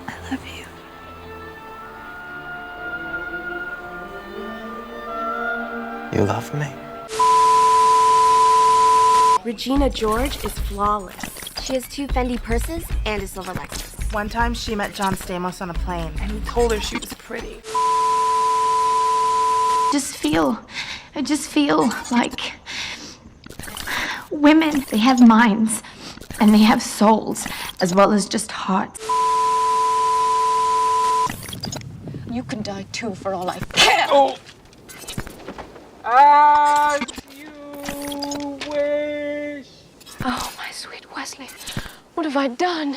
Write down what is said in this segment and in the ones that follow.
I love you. You love me? Regina George is flawless. She has 2 Fendi purses and a silver Lexus. One time she met John Stamos on a plane, and he told her she was pretty. I just feel like women, they have minds and they have souls as well as just hearts. You can die too for all I care. Oh! As you wish. Oh, my sweet Wesley, what have I done?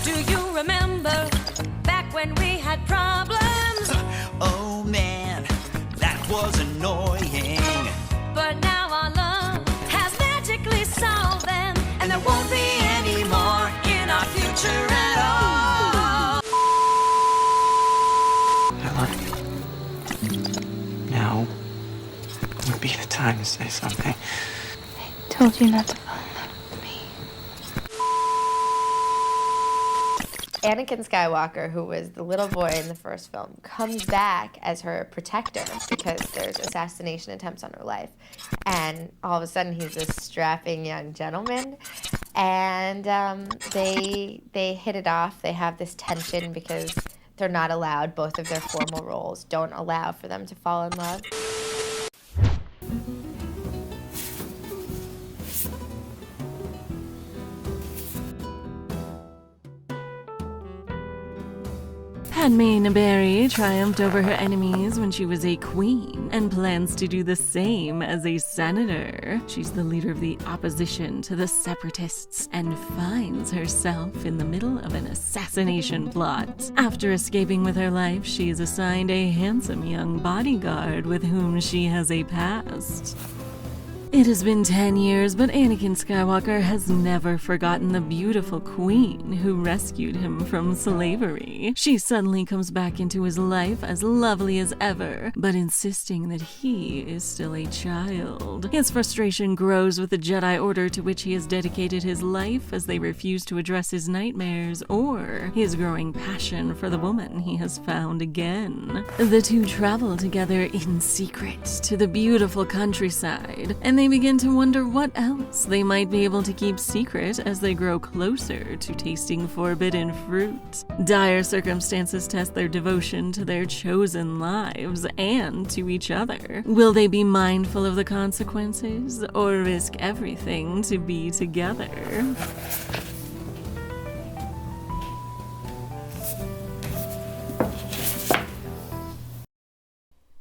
Do you remember back when we had problems? Oh man, that was annoying. But now our love has magically solved them, and there won't be any more in our future at all. I love you. Now would be the time to say something. I told you not to fall in love with me. Anakin Skywalker, who was the little boy in the first film, comes back as her protector because there's assassination attempts on her life. And all of a sudden, he's this strapping young gentleman. And they hit it off. They have this tension because they're not allowed, both of their formal roles don't allow for them to fall in love. Padme Naberrie triumphed over her enemies when she was a queen and plans to do the same as a senator. She's the leader of the opposition to the separatists and finds herself in the middle of an assassination plot. After escaping with her life, she is assigned a handsome young bodyguard with whom she has a past. It has been 10 years, but Anakin Skywalker has never forgotten the beautiful queen who rescued him from slavery. She suddenly comes back into his life as lovely as ever, but insisting that he is still a child. His frustration grows with the Jedi Order to which he has dedicated his life as they refuse to address his nightmares or his growing passion for the woman he has found again. The two travel together in secret to the beautiful countryside, and they begin to wonder what else they might be able to keep secret as they grow closer to tasting forbidden fruit. Dire circumstances test their devotion to their chosen lives and to each other. Will they be mindful of the consequences or risk everything to be together?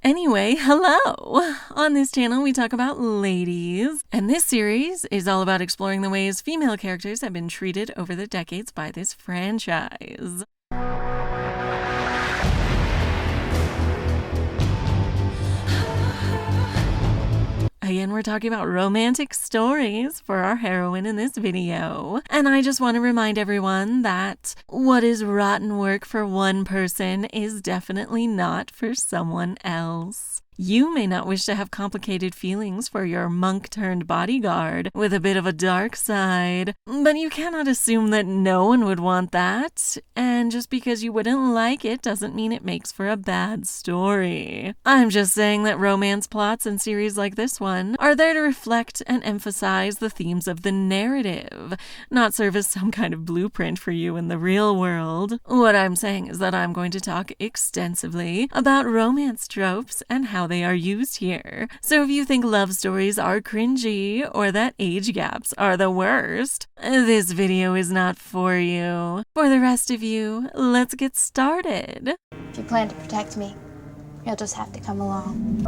Anyway, hello! On this channel, we talk about ladies, and this series is all about exploring the ways female characters have been treated over the decades by this franchise. Again, we're talking about romantic stories for our heroine in this video. And I just want to remind everyone that what is rotten work for one person is definitely not for someone else. You may not wish to have complicated feelings for your monk-turned-bodyguard with a bit of a dark side, but you cannot assume that no one would want that, and just because you wouldn't like it doesn't mean it makes for a bad story. I'm just saying that romance plots in series like this one are there to reflect and emphasize the themes of the narrative, not serve as some kind of blueprint for you in the real world. What I'm saying is that I'm going to talk extensively about romance tropes and how they are used here. So if you think love stories are cringy or that age gaps are the worst, this video is not for you. For the rest of you, let's get started. If you plan to protect me, you'll just have to come along.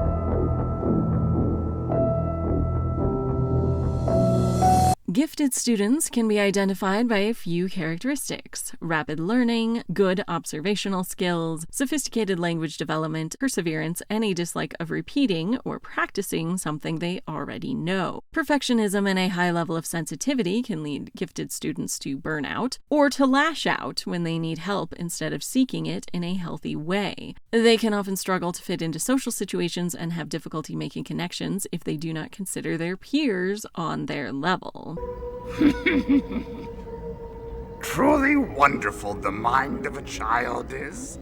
Gifted students can be identified by a few characteristics: rapid learning, good observational skills, sophisticated language development, perseverance, and a dislike of repeating or practicing something they already know. Perfectionism and a high level of sensitivity can lead gifted students to burnout or to lash out when they need help instead of seeking it in a healthy way. They can often struggle to fit into social situations and have difficulty making connections if they do not consider their peers on their level. truly wonderful the mind of a child is?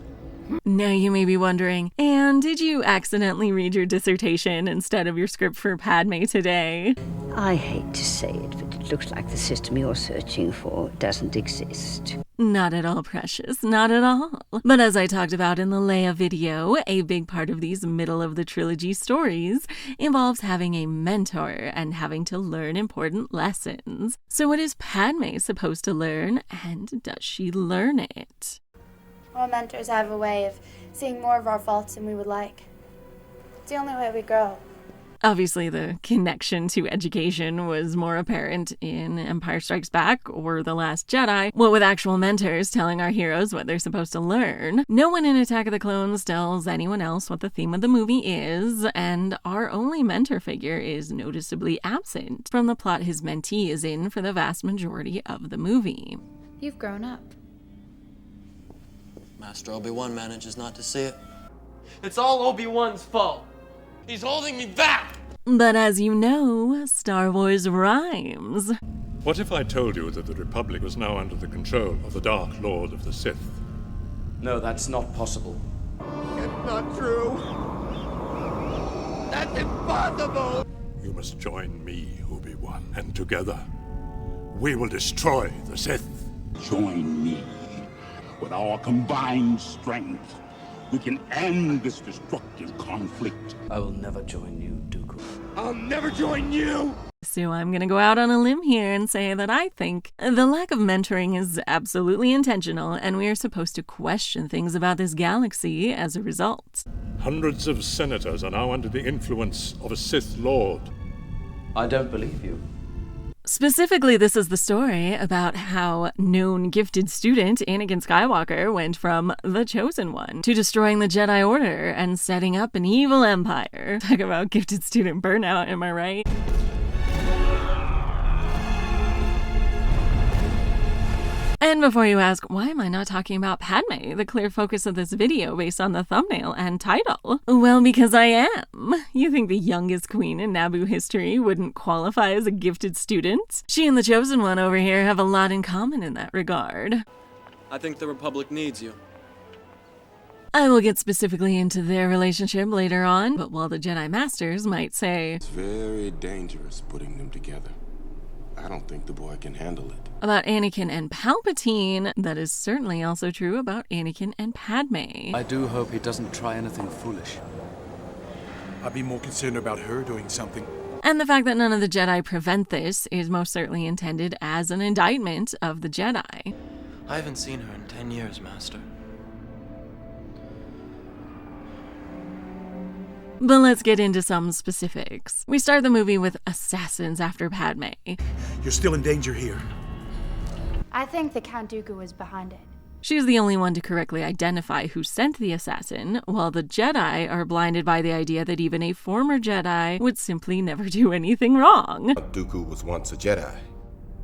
Now you may be wondering, and did you accidentally read your dissertation instead of your script for Padme today? I hate to say it, but it looks like the system you're searching for doesn't exist. Not at all, precious, not at all. But as I talked about in the Leia video, a big part of these middle of the trilogy stories involves having a mentor and having to learn important lessons. So what is Padme supposed to learn, and does she learn it? All mentors have a way of seeing more of our faults than we would like. It's the only way we grow. Obviously, the connection to education was more apparent in Empire Strikes Back or The Last Jedi, what with actual mentors telling our heroes what they're supposed to learn. No one in Attack of the Clones tells anyone else what the theme of the movie is, and our only mentor figure is noticeably absent from the plot his mentee is in for the vast majority of the movie. You've grown up. Master Obi-Wan manages not to see it. It's all Obi-Wan's fault. He's holding me back! But as you know, Star Wars rhymes. What if I told you that the Republic was now under the control of the Dark Lord of the Sith? No, that's not possible. It's not true. That's impossible! You must join me, Obi-Wan, and together we will destroy the Sith. Join me. With our combined strength, we can end this destructive conflict. I will never join you, Dooku. I'll never join you! So I'm gonna go out on a limb here and say that I think the lack of mentoring is absolutely intentional, and we are supposed to question things about this galaxy as a result. Hundreds of senators are now under the influence of a Sith Lord. I don't believe you. Specifically, this is the story about how known gifted student Anakin Skywalker went from the Chosen One to destroying the Jedi Order and setting up an evil empire. Talk about gifted student burnout, am I right? And before you ask, why am I not talking about Padme, the clear focus of this video based on the thumbnail and title? Well, because I am. You think the youngest queen in Naboo history wouldn't qualify as a gifted student? She and the Chosen One over here have a lot in common in that regard. I think the Republic needs you. I will get specifically into their relationship later on, but while the Jedi Masters might say, it's very dangerous putting them together. I don't think the boy can handle it. About Anakin and Palpatine, that is certainly also true about Anakin and Padme. I do hope he doesn't try anything foolish. I'd be more concerned about her doing something. And the fact that none of the Jedi prevent this is most certainly intended as an indictment of the Jedi. I haven't seen her in 10 years, Master. But let's get into some specifics. We start the movie with assassins after Padme. You're still in danger here. I think the Count Dooku was behind it. She's the only one to correctly identify who sent the assassin, while the Jedi are blinded by the idea that even a former Jedi would simply never do anything wrong. Dooku was once a Jedi.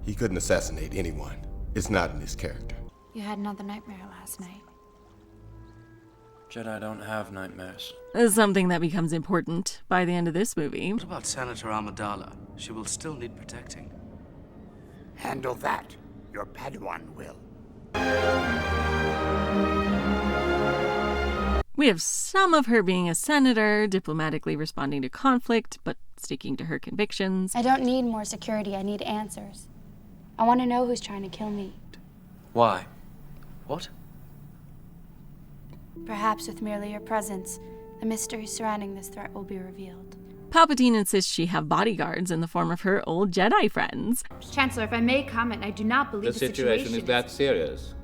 He couldn't assassinate anyone. It's not in his character. You had another nightmare last night. Jedi don't have nightmares. Something that becomes important by the end of this movie. What about Senator Amidala? She will still need protecting. Handle that. Your Padawan will. We have some of her being a senator, diplomatically responding to conflict, but sticking to her convictions. I don't need more security, I need answers. I want to know who's trying to kill me. Why? What? Perhaps with merely your presence, the mystery surrounding this threat will be revealed. Palpatine insists she have bodyguards in the form of her old Jedi friends. Chancellor, if I may comment, I do not believe the situation is that serious.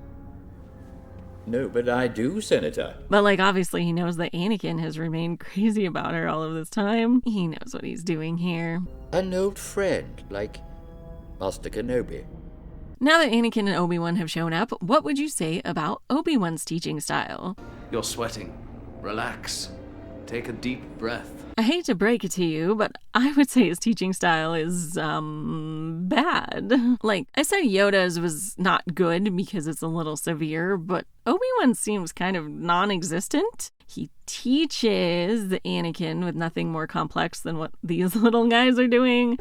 No, but I do, Senator. But, obviously he knows that Anakin has remained crazy about her all of this time. He knows what he's doing here. An old friend, like Master Kenobi. Now that Anakin and Obi-Wan have shown up, what would you say about Obi-Wan's teaching style? You're sweating. Relax. Take a deep breath. I hate to break it to you, but I would say his teaching style is, bad. I said Yoda's was not good because it's a little severe, but Obi-Wan seems kind of non-existent. He teaches Anakin with nothing more complex than what these little guys are doing.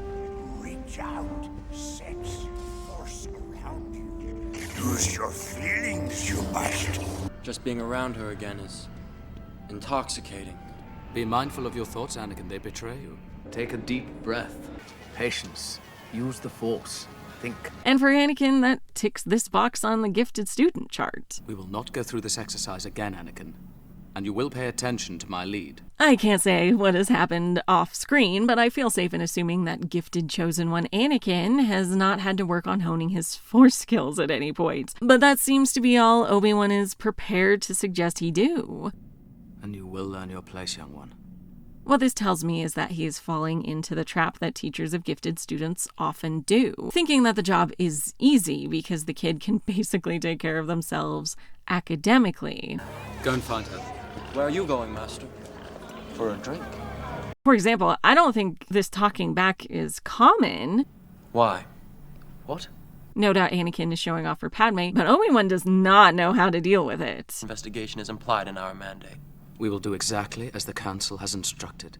Reach out. Sense force around you. Use your feelings, you must. Just being around her again is intoxicating. Be mindful of your thoughts, Anakin. They betray you. Take a deep breath. Patience. Use the Force. Think. And for Anakin, that ticks this box on the gifted student chart. We will not go through this exercise again, Anakin. And you will pay attention to my lead. I can't say what has happened off screen, but I feel safe in assuming that gifted chosen one Anakin has not had to work on honing his Force skills at any point. But that seems to be all Obi-Wan is prepared to suggest he do. And you will learn your place, young one. What this tells me is that he is falling into the trap that teachers of gifted students often do, thinking that the job is easy because the kid can basically take care of themselves academically. Go and find her. Where are you going, Master? For a drink? For example, I don't think this talking back is common. Why? What? No doubt Anakin is showing off for Padme, but Obi-Wan does not know how to deal with it. Investigation is implied in our mandate. We will do exactly as the Council has instructed.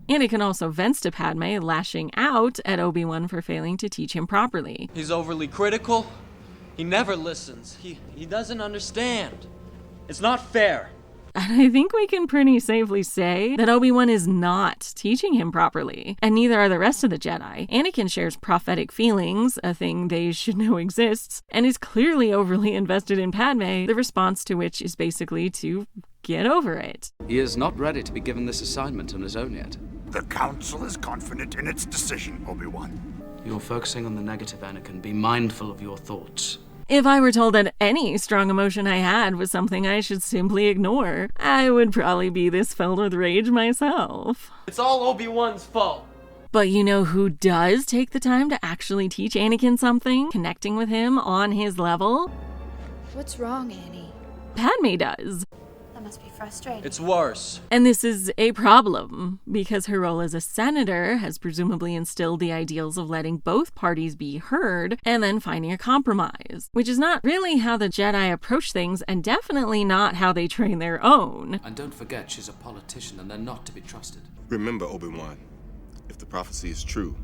Anakin also vents to Padme, lashing out at Obi-Wan for failing to teach him properly. He's overly critical. He never listens. He doesn't understand. It's not fair. And I think we can pretty safely say that Obi-Wan is not teaching him properly, and neither are the rest of the Jedi. Anakin shares prophetic feelings, a thing they should know exists, and is clearly overly invested in Padme, the response to which is basically to get over it. He is not ready to be given this assignment on his own yet. The Council is confident in its decision, Obi-Wan. You're focusing on the negative, Anakin. Be mindful of your thoughts. If I were told that any strong emotion I had was something I should simply ignore, I would probably be this filled with rage myself. It's all Obi-Wan's fault. But you know who does take the time to actually teach Anakin something, connecting with him on his level? What's wrong, Annie? Padme does. That must be frustrating. It's worse. And this is a problem, because her role as a senator has presumably instilled the ideals of letting both parties be heard and then finding a compromise, which is not really how the Jedi approach things and definitely not how they train their own. And don't forget, she's a politician and they're not to be trusted. Remember, Obi-Wan, if the prophecy is true,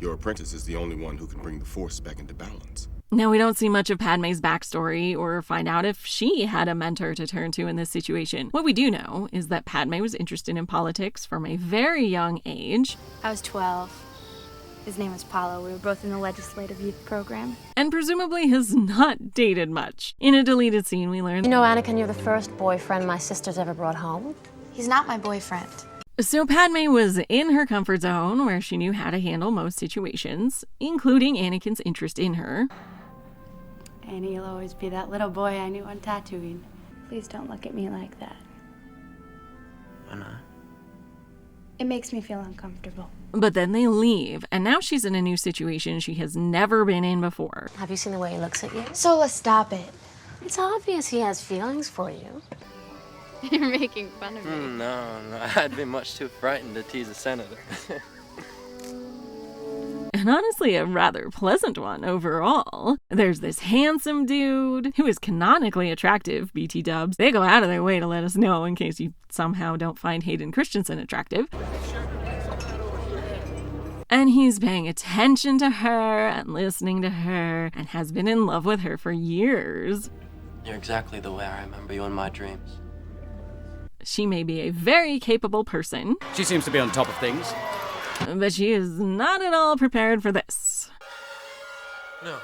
your apprentice is the only one who can bring the Force back into balance. Now, we don't see much of Padme's backstory or find out if she had a mentor to turn to in this situation. What we do know is that Padme was interested in politics from a very young age. I was 12. His name was Paulo. We were both in the legislative youth program. And presumably has not dated much. In a deleted scene, we learn... You know, Anakin, you're the first boyfriend my sister's ever brought home. He's not my boyfriend. So Padme was in her comfort zone where she knew how to handle most situations, including Anakin's interest in her. Annie, you'll always be that little boy I knew on Tatooine. Please don't look at me like that. Why not? It makes me feel uncomfortable. But then they leave, and now she's in a new situation she has never been in before. Have you seen the way he looks at you? Sola, stop it. It's obvious he has feelings for you. You're making fun of me. No, I'd be much too frightened to tease a senator. And honestly, a rather pleasant one overall. There's this handsome dude who is canonically attractive, BT dubs. They go out of their way to let us know in case you somehow don't find Hayden Christensen attractive. And he's paying attention to her and listening to her and has been in love with her for years. You're exactly the way I remember you in my dreams. She may be a very capable person. She seems to be on top of things. But she is not at all prepared for this. No.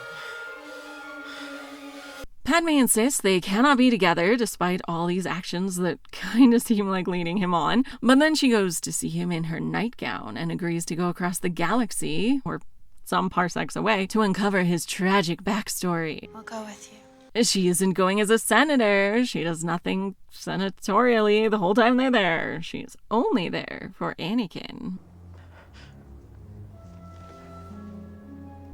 Padme insists they cannot be together despite all these actions that kind of seem like leading him on. But then she goes to see him in her nightgown and agrees to go across the galaxy, or some parsecs away, to uncover his tragic backstory. I'll go with you. She isn't going as a senator. She does nothing senatorially the whole time they're there. She is only there for Anakin.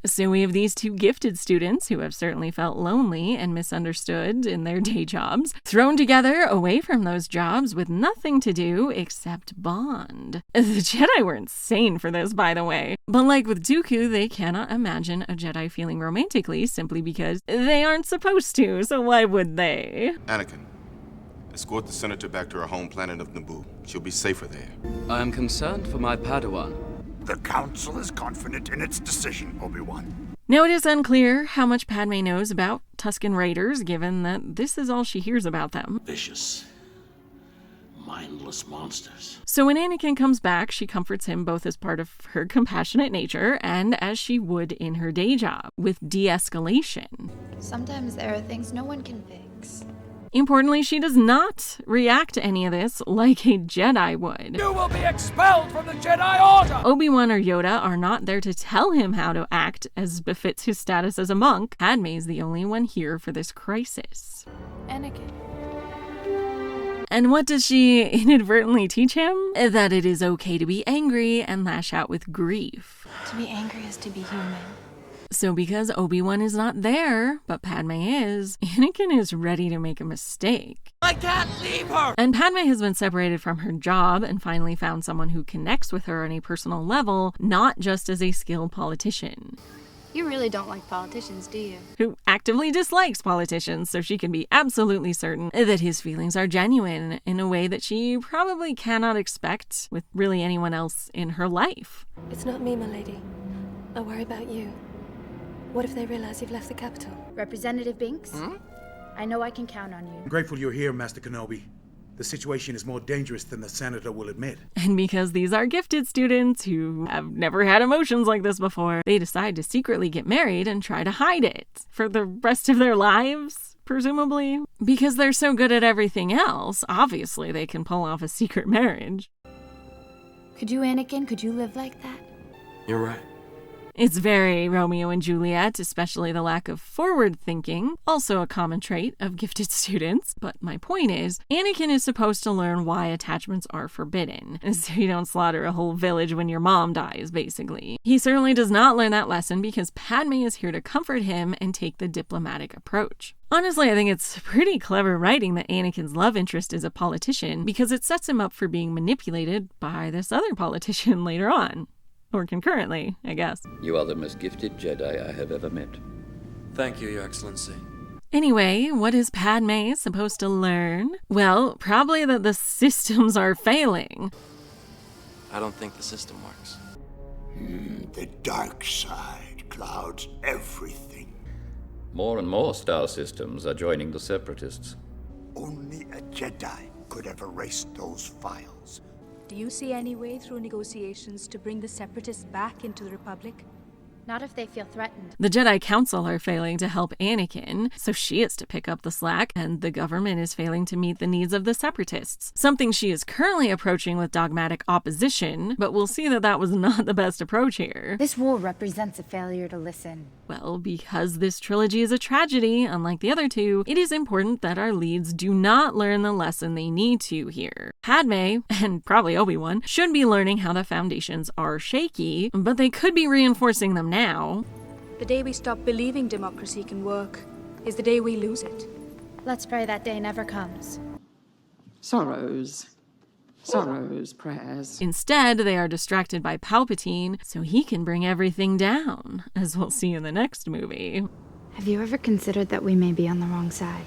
So we have these two gifted students who have certainly felt lonely and misunderstood in their day jobs, thrown together away from those jobs with nothing to do except bond. The Jedi were insane for this, by the way. But like with Dooku, they cannot imagine a Jedi feeling romantically simply because they aren't supposed to, so why would they? Anakin, escort the senator back to her home planet of Naboo. She'll be safer there. I am concerned for my Padawan. The Council is confident in its decision, Obi-Wan. Now, it is unclear how much Padme knows about Tusken Raiders, given that this is all she hears about them. Vicious, mindless monsters. So when Anakin comes back, she comforts him both as part of her compassionate nature and as she would in her day job, with de-escalation. Sometimes there are things no one can fix. Importantly, she does not react to any of this like a Jedi would. You will be expelled from the Jedi Order! Obi-Wan or Yoda are not there to tell him how to act as befits his status as a monk. Padme's the only one here for this crisis. Anakin. And what does she inadvertently teach him? That it is okay to be angry and lash out with grief. To be angry is to be human. So because Obi-Wan is not there, but Padme is, Anakin is ready to make a mistake. I can't leave her! And Padme has been separated from her job and finally found someone who connects with her on a personal level, not just as a skilled politician. You really don't like politicians, do you? Who actively dislikes politicians, so she can be absolutely certain that his feelings are genuine in a way that she probably cannot expect with really anyone else in her life. It's not me, my lady. I worry about you. What if they realize you've left the capital? Representative Binks? I know I can count on you. I'm grateful you're here, Master Kenobi. The situation is more dangerous than the senator will admit. And because these are gifted students who have never had emotions like this before, they decide to secretly get married and try to hide it for the rest of their lives, presumably. Because they're so good at everything else, obviously they can pull off a secret marriage. Could you, Anakin? Could you live like that? You're right. It's very Romeo and Juliet, especially the lack of forward thinking, also a common trait of gifted students. But my point is, Anakin is supposed to learn why attachments are forbidden, so you don't slaughter a whole village when your mom dies, basically. He certainly does not learn that lesson because Padme is here to comfort him and take the diplomatic approach. Honestly, I think it's pretty clever writing that Anakin's love interest is a politician because it sets him up for being manipulated by this other politician later on. Or concurrently, I guess. You are the most gifted Jedi I have ever met. Thank you, Your Excellency. Anyway, what is Padme supposed to learn? Well, probably that the systems are failing. I don't think the system works. The dark side clouds everything. More and more star systems are joining the Separatists. Only a Jedi could have erased those files. Do you see any way through negotiations to bring the Separatists back into the Republic? Not if they feel threatened. The Jedi Council are failing to help Anakin, so she is to pick up the slack, and the government is failing to meet the needs of the Separatists. Something she is currently approaching with dogmatic opposition, but we'll see that that was not the best approach here. This war represents a failure to listen. Well, because this trilogy is a tragedy, unlike the other two, it is important that our leads do not learn the lesson they need to here. Padme, and probably Obi-Wan, should be learning how the foundations are shaky, but they could be reinforcing them now. The day we stop believing democracy can work is the day we lose it. Let's pray that day never comes. Sorrows, prayers. Instead, they are distracted by Palpatine so he can bring everything down, as we'll see in the next movie. Have you ever considered that we may be on the wrong side?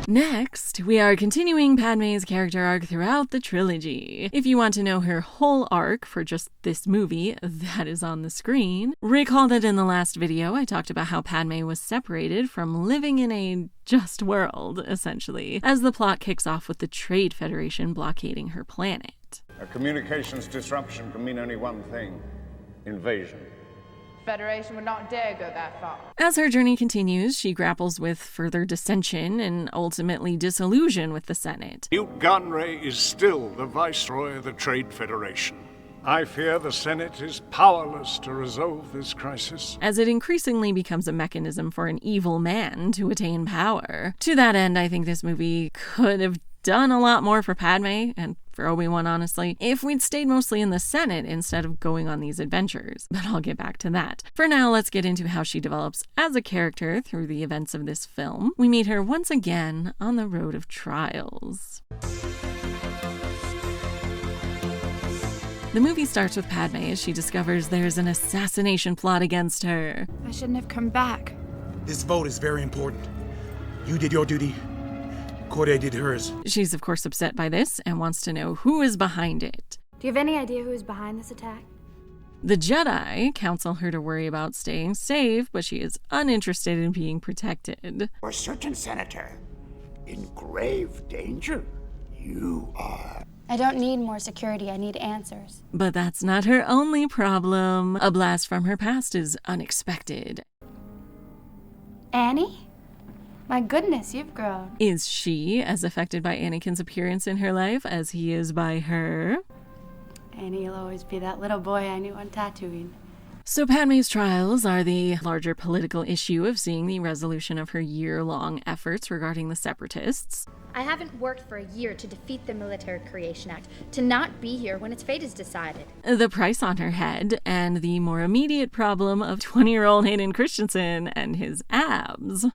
Next, we are continuing Padme's character arc throughout the trilogy. If you want to know her whole arc for just this movie, that is on the screen. Recall that in the last video, I talked about how Padme was separated from living in a just world, essentially, as the plot kicks off with the Trade Federation blockading her planet. A communications disruption can mean only one thing: invasion. Federation would not dare go that far. As her journey continues, she grapples with further dissension and ultimately disillusion with the Senate. Newt Gunray is still the Viceroy of the Trade Federation. I fear the Senate is powerless to resolve this crisis, as it increasingly becomes a mechanism for an evil man to attain power. To that end, I think this movie could have done a lot more for Padme, and for Obi-Wan, honestly, if we'd stayed mostly in the Senate instead of going on these adventures. But I'll get back to that. For now, let's get into how she develops as a character through the events of this film. We meet her once again on the road of trials. The movie starts with Padme as she discovers there's an assassination plot against her. I shouldn't have come back. This vote is very important. You did your duty. Corday did hers. She's of course upset by this and wants to know who is behind it. Do you have any idea who is behind this attack? The Jedi counsel her to worry about staying safe, but she is uninterested in being protected. For a certain senator in grave danger, you are. I don't need more security, I need answers. But that's not her only problem. A blast from her past is unexpected. Annie? My goodness, you've grown. Is she as affected by Anakin's appearance in her life as he is by her? Annie, you'll always be that little boy I knew on Tatooine. So Padme's trials are the larger political issue of seeing the resolution of her year-long efforts regarding the Separatists. I haven't worked for a year to defeat the Military Creation Act, to not be here when its fate is decided. The price on her head, and the more immediate problem of 20-year-old Hayden Christensen and his abs.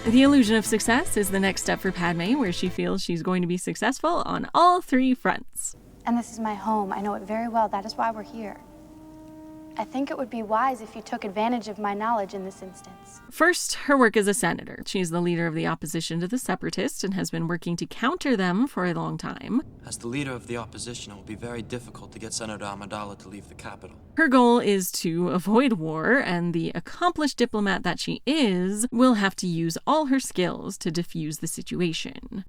The illusion of success is the next step for Padme, where she feels she's going to be successful on all three fronts. And this is my home. I know it very well. That is why we're here. I think it would be wise if you took advantage of my knowledge in this instance. First, her work as a senator. She's the leader of the opposition to the Separatists and has been working to counter them for a long time. As the leader of the opposition, it will be very difficult to get Senator Amidala to leave the capital. Her goal is to avoid war, and the accomplished diplomat that she is will have to use all her skills to defuse the situation.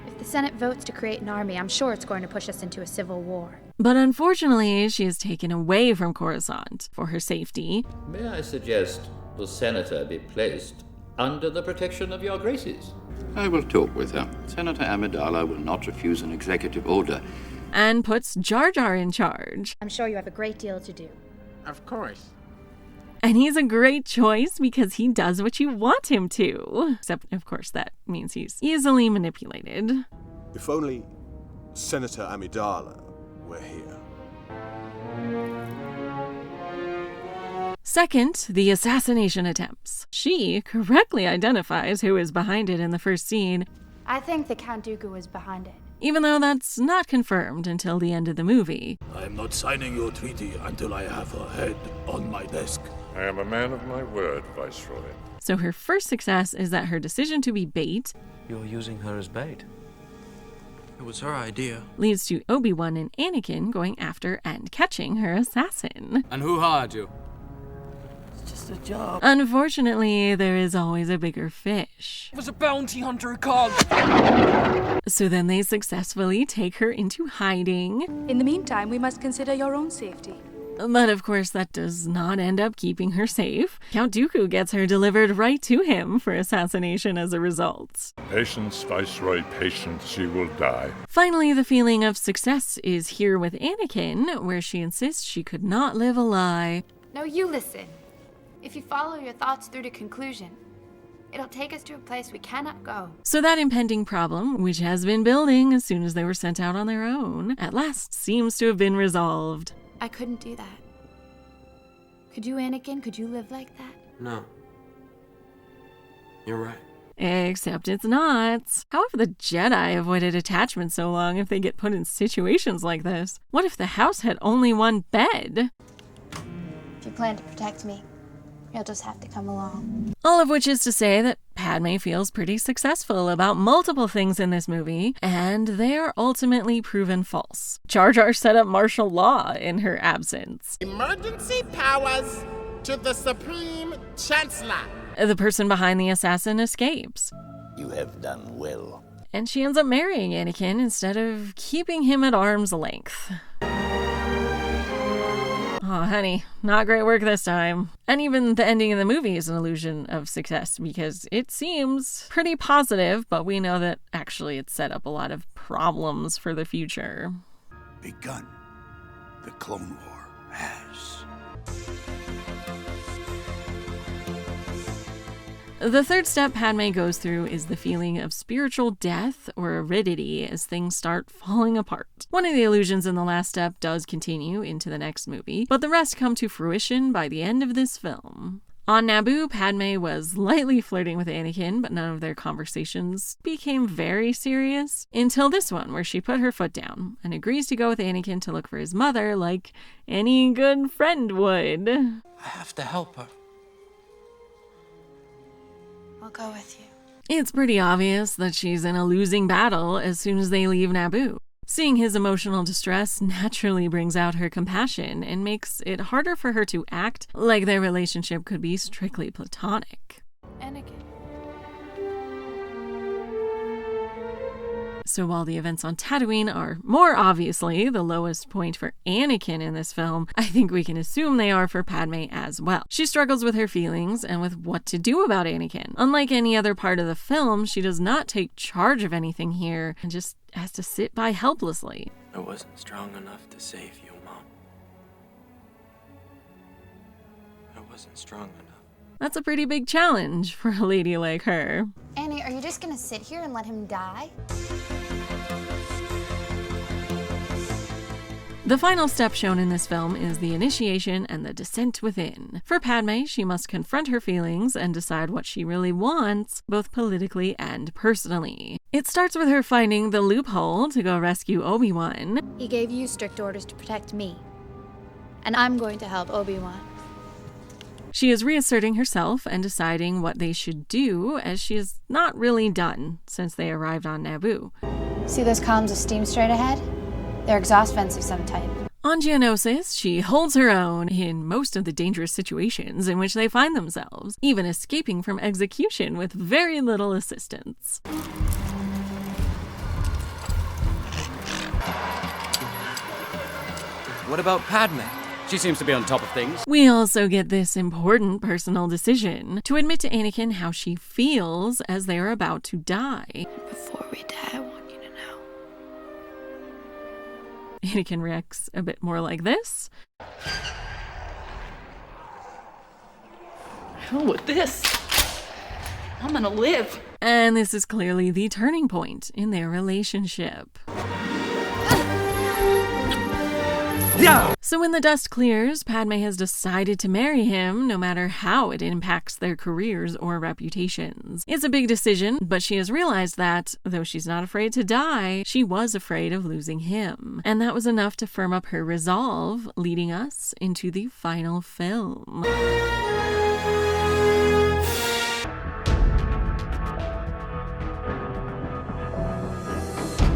If the Senate votes to create an army, I'm sure it's going to push us into a civil war. But unfortunately, she is taken away from Coruscant for her safety. May I suggest the senator be placed under the protection of your graces? I will talk with her. Senator Amidala will not refuse an executive order. And puts Jar Jar in charge. I'm sure you have a great deal to do. Of course. And he's a great choice because he does what you want him to. Except, of course, that means he's easily manipulated. If only Senator Amidala were here. Second, the assassination attempts. She correctly identifies who is behind it in the first scene. I think the Count Dooku is behind it. Even though that's not confirmed until the end of the movie. I am not signing your treaty until I have her head on my desk. I am a man of my word, Viceroy. So her first success is that her decision to be bait. You're using her as bait. It was her idea. Leads to Obi-Wan and Anakin going after and catching her assassin. And who hired you? It's just a job. Unfortunately, there is always a bigger fish. It was a bounty hunter called. So then they successfully take her into hiding. In the meantime, we must consider your own safety. But of course, that does not end up keeping her safe. Count Dooku gets her delivered right to him for assassination as a result. Patience, Viceroy, patience, she will die. Finally, the feeling of success is here with Anakin, where she insists she could not live a lie. No, you listen. If you follow your thoughts through to conclusion, it'll take us to a place we cannot go. So that impending problem, which has been building as soon as they were sent out on their own, at last seems to have been resolved. I couldn't do that. Could you, Anakin? Could you live like that? No. You're right. Except it's not. How have the Jedi avoided attachment so long if they get put in situations like this? What if the house had only one bed? If you plan to protect me, you'll just have to come along. All of which is to say that Padme feels pretty successful about multiple things in this movie, and they are ultimately proven false. Jar Jar set up martial law in her absence. Emergency powers to the Supreme Chancellor. The person behind the assassin escapes. You have done well. And she ends up marrying Anakin instead of keeping him at arm's length. Oh, honey, not great work this time. And even the ending of the movie is an illusion of success because it seems pretty positive, but we know that actually it set up a lot of problems for the future. Begun. The Clone War has. The third step Padme goes through is the feeling of spiritual death or aridity as things start falling apart. One of the illusions in the last step does continue into the next movie, but the rest come to fruition by the end of this film. On Naboo, Padme was lightly flirting with Anakin, but none of their conversations became very serious. Until this one, where she put her foot down and agrees to go with Anakin to look for his mother like any good friend would. I have to help her. I'll go with you. It's pretty obvious that she's in a losing battle as soon as they leave Naboo. Seeing his emotional distress naturally brings out her compassion and makes it harder for her to act like their relationship could be strictly platonic. Anakin. So while the events on Tatooine are more obviously the lowest point for Anakin in this film, I think we can assume they are for Padme as well. She struggles with her feelings and with what to do about Anakin. Unlike any other part of the film, she does not take charge of anything here and just has to sit by helplessly. I wasn't strong enough to save you, Mom. I wasn't strong enough. That's a pretty big challenge for a lady like her. Annie, are you just gonna sit here and let him die? The final step shown in this film is the initiation and the descent within. For Padme, she must confront her feelings and decide what she really wants, both politically and personally. It starts with her finding the loophole to go rescue Obi-Wan. He gave you strict orders to protect me, and I'm going to help Obi-Wan. She is reasserting herself and deciding what they should do, as she is not really done since they arrived on Naboo. See those columns of steam straight ahead? They're exhaust vents of some type. On Geonosis, she holds her own in most of the dangerous situations in which they find themselves, even escaping from execution with very little assistance. What about Padme? She seems to be on top of things. We also get this important personal decision to admit to Anakin how she feels as they are about to die. Before we die, I want you to know. Anakin reacts a bit more like this. Hell with this. I'm gonna live. And this is clearly the turning point in their relationship. Yeah. So when the dust clears, Padme has decided to marry him, no matter how it impacts their careers or reputations. It's a big decision, but she has realized that, though she's not afraid to die, she was afraid of losing him. And that was enough to firm up her resolve, leading us into the final film.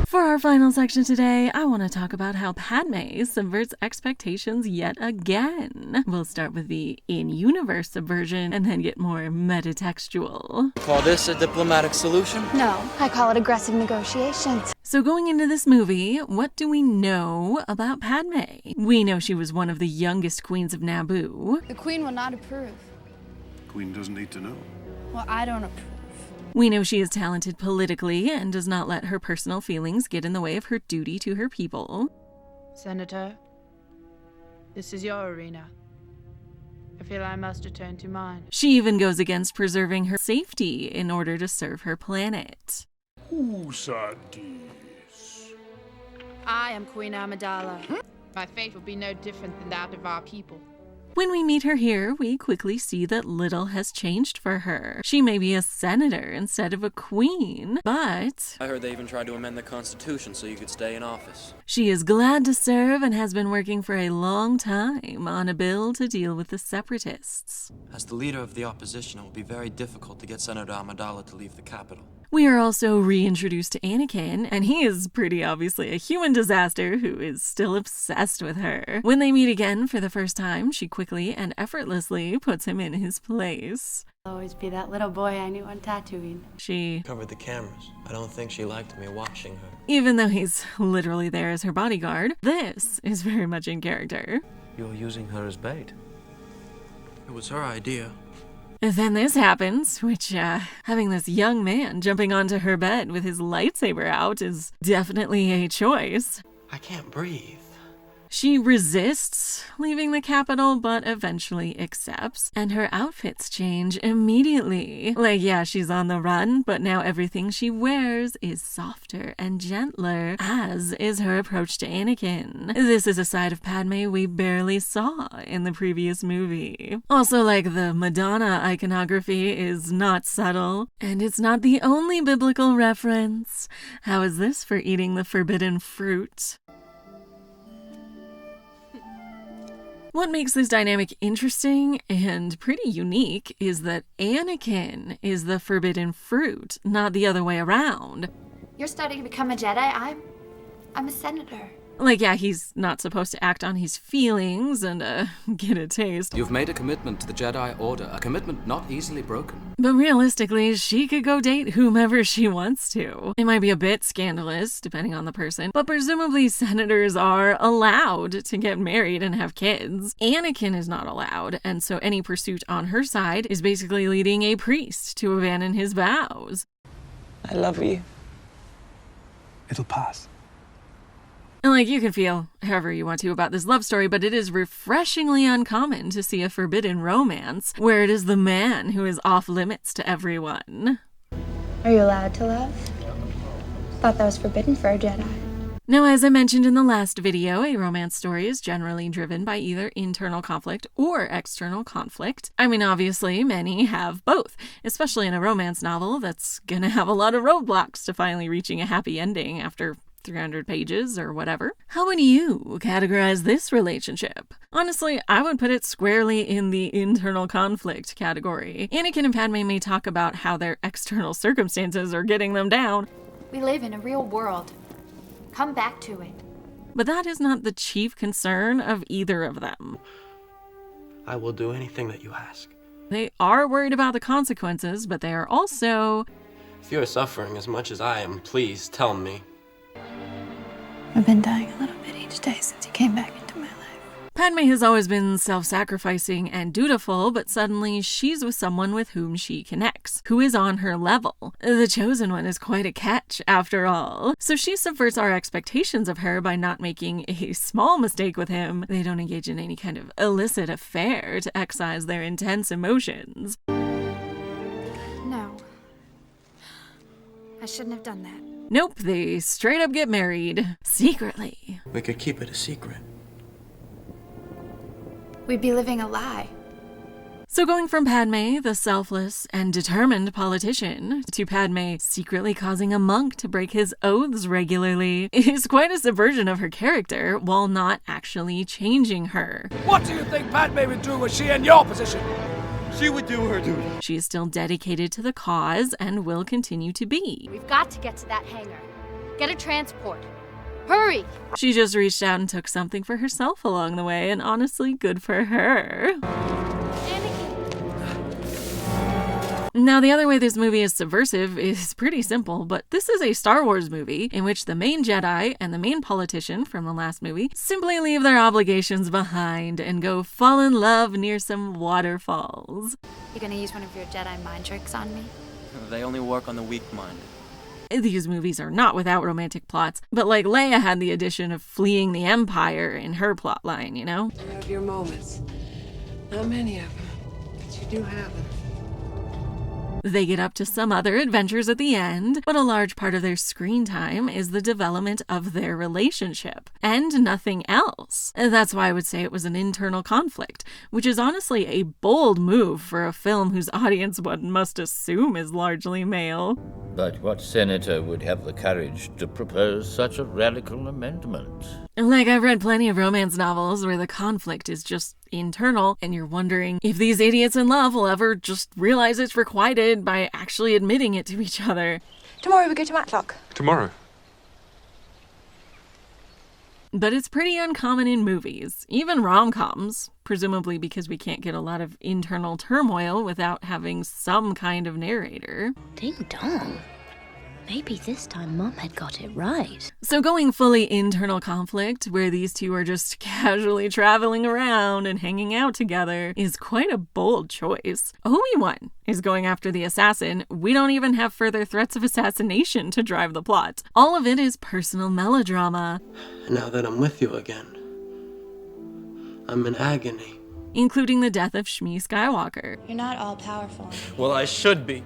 For our final section today, I want to talk about how Padme subverts expectations yet again. We'll start with the in-universe subversion and then get more metatextual. Call this a diplomatic solution? No, I call it aggressive negotiations. So going into this movie, what do we know about Padme? We know she was one of the youngest queens of Naboo. The Queen will not approve. Queen doesn't need to know. Well, I don't approve. We know she is talented politically and does not let her personal feelings get in the way of her duty to her people. Senator, this is your arena. I feel I must return to mine. She even goes against preserving her safety in order to serve her planet. Who's this? I am Queen Amidala. My fate will be no different than that of our people. When we meet her here, we quickly see that little has changed for her. She may be a senator instead of a queen, but I heard they even tried to amend the Constitution so you could stay in office. She is glad to serve and has been working for a long time on a bill to deal with the separatists. As the leader of the opposition, it will be very difficult to get Senator Amidala to leave the capital. We are also reintroduced to Anakin, and he is pretty obviously a human disaster who is still obsessed with her. When they meet again for the first time, she quickly and effortlessly puts him in his place. I'll always be that little boy I knew on Tatooine. She covered the cameras. I don't think she liked me watching her. Even though he's literally there as her bodyguard, this is very much in character. You're using her as bait. It was her idea. Then this happens, which, having this young man jumping onto her bed with his lightsaber out is definitely a choice. I can't breathe. She resists leaving the capital, but eventually accepts, and her outfits change immediately. Like, yeah, she's on the run, but now everything she wears is softer and gentler, as is her approach to Anakin. This is a side of Padme we barely saw in the previous movie. Also, like, the Madonna iconography is not subtle, and it's not the only biblical reference. How is this for eating the forbidden fruit? What makes this dynamic interesting and pretty unique is that Anakin is the forbidden fruit, not the other way around. You're starting to become a Jedi. I'm a senator. Like, yeah, he's not supposed to act on his feelings and, get a taste. You've made a commitment to the Jedi Order, a commitment not easily broken. But realistically, she could go date whomever she wants to. It might be a bit scandalous, depending on the person, but presumably senators are allowed to get married and have kids. Anakin is not allowed, and so any pursuit on her side is basically leading a priest to abandon his vows. I love you. It'll pass. And like, you can feel however you want to about this love story, but it is refreshingly uncommon to see a forbidden romance where it is the man who is off limits to everyone. Are you allowed to love? Thought that was forbidden for a Jedi. Now, as I mentioned in the last video, a romance story is generally driven by either internal conflict or external conflict. I mean, obviously, many have both, especially in a romance novel that's gonna have a lot of roadblocks to finally reaching a happy ending after 300 pages or whatever. How would you categorize this relationship? Honestly, I would put it squarely in the internal conflict category. Anakin and Padme may talk about how their external circumstances are getting them down. We live in a real world. Come back to it. But that is not the chief concern of either of them. I will do anything that you ask. They are worried about the consequences, but they are also... If you are suffering as much as I am, please tell me. I've been dying a little bit each day since you came back into my life. Padme has always been self-sacrificing and dutiful, but suddenly she's with someone with whom she connects, who is on her level. The Chosen One is quite a catch, after all. So she subverts our expectations of her by not making a small mistake with him. They don't engage in any kind of illicit affair to excise their intense emotions. No. I shouldn't have done that. Nope, they straight up get married. Secretly. We could keep it a secret. We'd be living a lie. So going from Padme, the selfless and determined politician, to Padme secretly causing a monk to break his oaths regularly is quite a subversion of her character while not actually changing her. What do you think Padme would do were she in your position? She would do her duty. She is still dedicated to the cause and will continue to be. We've got to get to that hangar. Get a transport. Hurry! She just reached out and took something for herself along the way, and honestly, good for her. Now, the other way this movie is subversive is pretty simple, but this is a Star Wars movie in which the main Jedi and the main politician from the last movie simply leave their obligations behind and go fall in love near some waterfalls. You gonna use one of your Jedi mind tricks on me? They only work on the weak-minded. These movies are not without romantic plots, but like Leia had the addition of fleeing the Empire in her plotline, you know? You have your moments. Not many of them, but you do have them. They get up to some other adventures at the end, but a large part of their screen time is the development of their relationship, and nothing else. That's why I would say it was an internal conflict, which is honestly a bold move for a film whose audience one must assume is largely male. But what senator would have the courage to propose such a radical amendment? Like, I've read plenty of romance novels where the conflict is just internal, and you're wondering if these idiots in love will ever just realize it's requited by actually admitting it to each other. Tomorrow we go to Matlock. Tomorrow. But it's pretty uncommon in movies, even rom-coms, presumably because we can't get a lot of internal turmoil without having some kind of narrator. Ding dong. Maybe this time Mom had got it right. So going fully internal conflict, where these two are just casually traveling around and hanging out together, is quite a bold choice. Obi-Wan is going after the assassin. We don't even have further threats of assassination to drive the plot. All of it is personal melodrama. Now that I'm with you again, I'm in agony. Including the death of Shmi Skywalker. You're not all powerful. Well, I should be.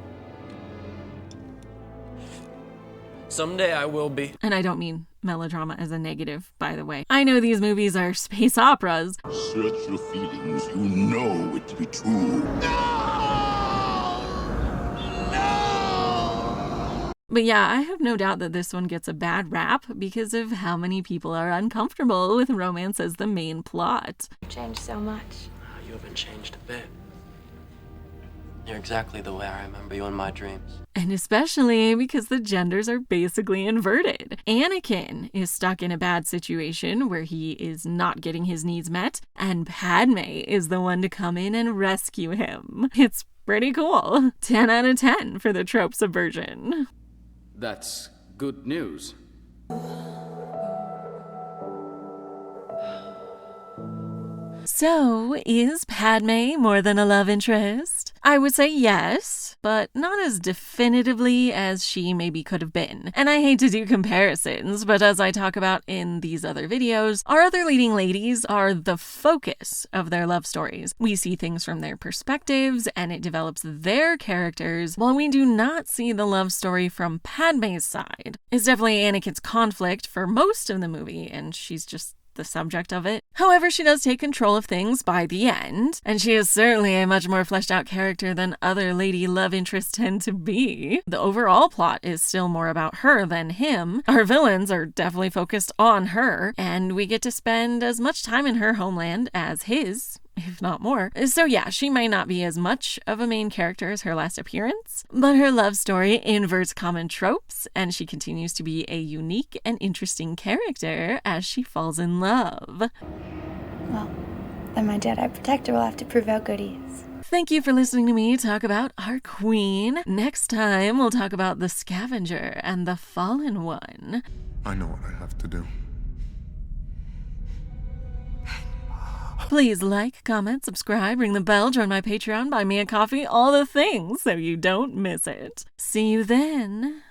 Someday I will be. And I don't mean melodrama as a negative, by the way. I know these movies are space operas. Search your feelings. You know it to be true. But But yeah, I have no doubt that this one gets a bad rap because of how many people are uncomfortable with romance as the main plot. You changed so much. You haven't changed a bit. You're exactly the way I remember you in my dreams. And especially because the genders are basically inverted. Anakin is stuck in a bad situation where he is not getting his needs met, and Padme is the one to come in and rescue him. It's pretty cool. 10 out of 10 for the trope subversion. That's good news. So, is Padme more than a love interest? I would say yes, but not as definitively as she maybe could have been. And I hate to do comparisons, but as I talk about in these other videos, our other leading ladies are the focus of their love stories. We see things from their perspectives, and it develops their characters, while we do not see the love story from Padme's side. It's definitely Anakin's conflict for most of the movie, and she's just the subject of it. However, she does take control of things by the end, and she is certainly a much more fleshed out character than other lady love interests tend to be. The overall plot is still more about her than him. Our villains are definitely focused on her, and we get to spend as much time in her homeland as his, if not more. So yeah, she might not be as much of a main character as her last appearance, but her love story inverts common tropes, and she continues to be a unique and interesting character as she falls in love. Well, then my Jedi protector will have to prove how good he is. Thank you for listening to me talk about our queen. Next time, we'll talk about the Scavenger and the Fallen One. I know what I have to do. Please like, comment, subscribe, ring the bell, join my Patreon, buy me a coffee, all the things so you don't miss it. See you then.